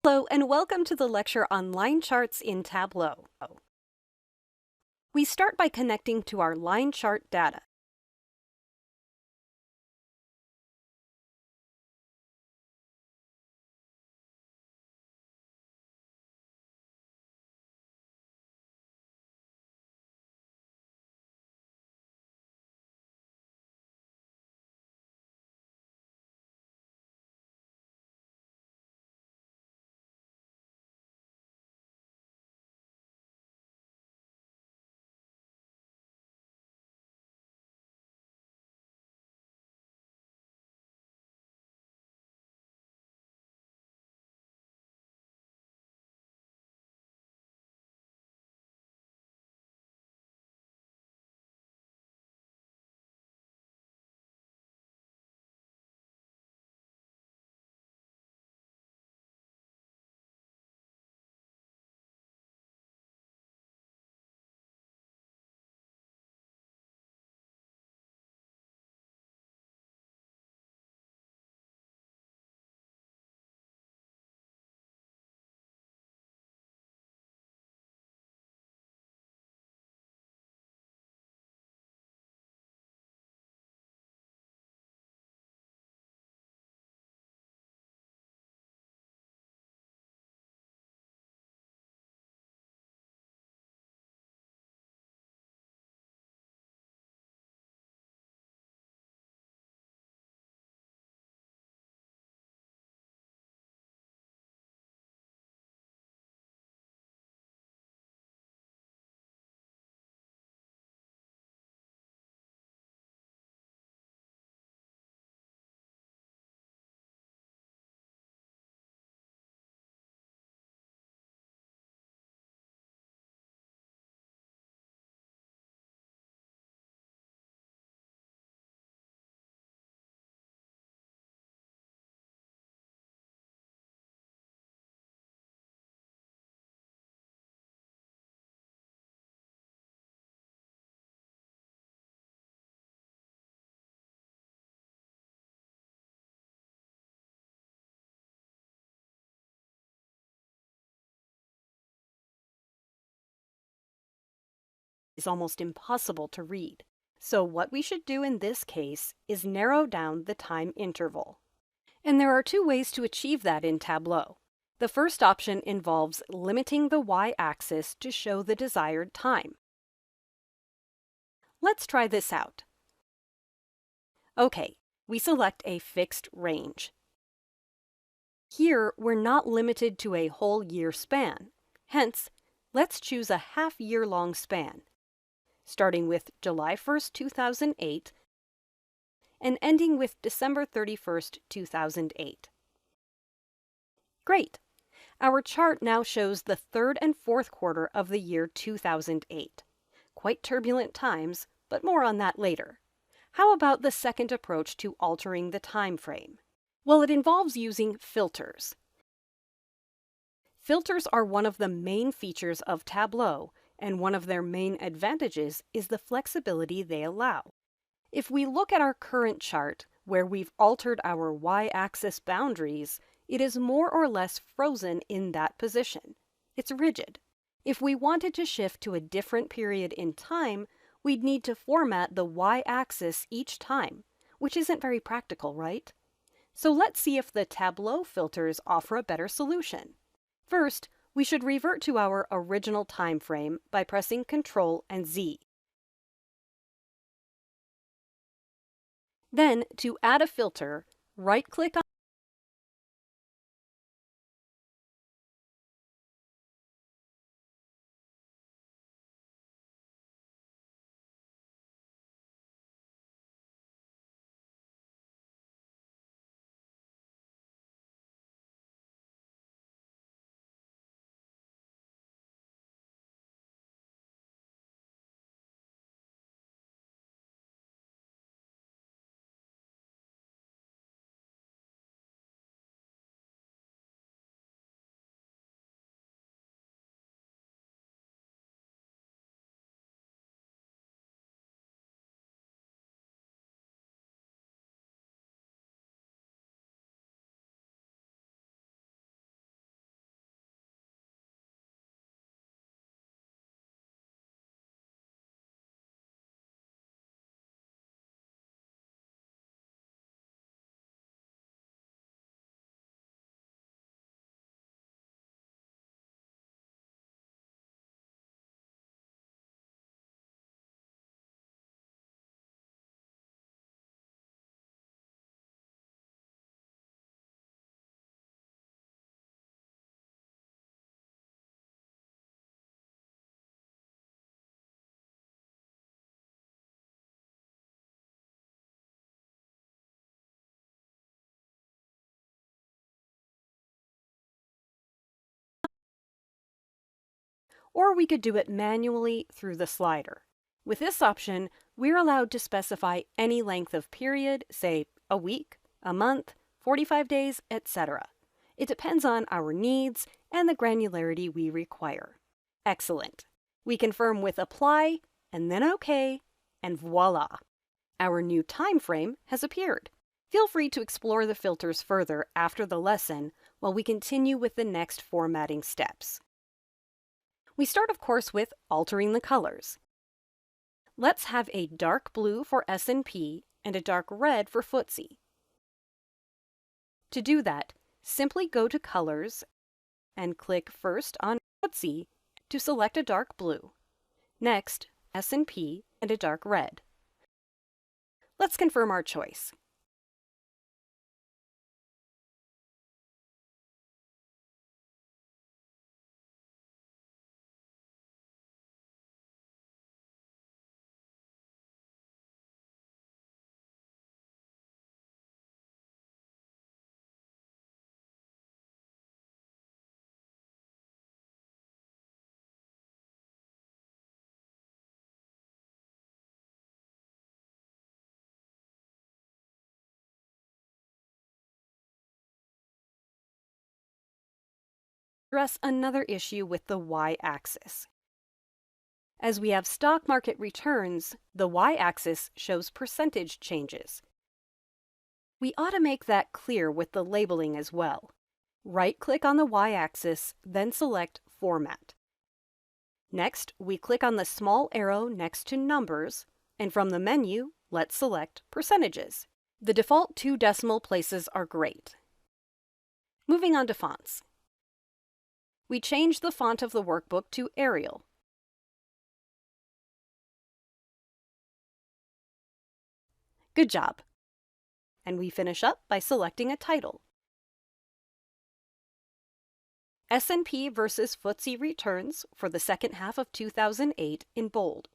Hello and welcome to the lecture on line charts in Tableau. We start by connecting to our line chart data. It's almost impossible to read. So what we should do in this case is narrow down the time interval. And there are two ways to achieve that in Tableau. The first option involves limiting the y-axis to show the desired time. Let's try this out. Okay, we select a fixed range. Here, we're not limited to a whole year span. Hence, let's choose a half-year-long span, starting with July 1st, 2008, and ending with December 31st, 2008. Great! Our chart now shows the third and fourth quarter of the year 2008. Quite turbulent times, but more on that later. How about the second approach to altering the time frame? Well, it involves using filters. Filters are one of the main features of Tableau, and one of their main advantages is the flexibility they allow. If we look at our current chart, where we've altered our y-axis boundaries, it is more or less frozen in that position. It's rigid. If we wanted to shift to a different period in time, we'd need to format the y-axis each time, which isn't very practical, right? So let's see if the Tableau filters offer a better solution. First, we should revert to our original time frame by pressing Ctrl and Z. Then, to add a filter, right-click on or we could do it manually through the slider. With this option, we're allowed to specify any length of period, say a week, a month, 45 days, etc. It depends on our needs and the granularity we require. Excellent. We confirm with Apply, and then OK, and voila! Our new time frame has appeared. Feel free to explore the filters further after the lesson while we continue with the next formatting steps. We start, of course, with altering the colors. Let's have a dark blue for S&P and a dark red for footsie. To do that, simply go to Colors and click first on footsie to select a dark blue. Next, S&P and a dark red. Let's confirm our choice. Address another issue with the y-axis. As we have stock market returns, the y-axis shows percentage changes. We ought to make that clear with the labeling as well. Right-click on the y-axis, then select Format. Next, we click on the small arrow next to Numbers, and from the menu, let's select Percentages. The default 2 decimal places are great. Moving on to fonts. We change the font of the workbook to Eril. Good job! And we finish up by selecting a title. S&P versus FTSE returns for the second half of 2008 in bold.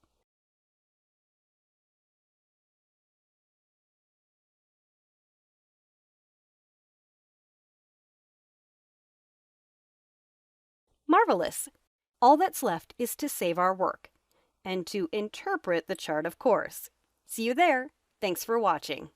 Marvelous! All that's left is to save our work and to interpret the chart, of course. See you there! Thanks for watching.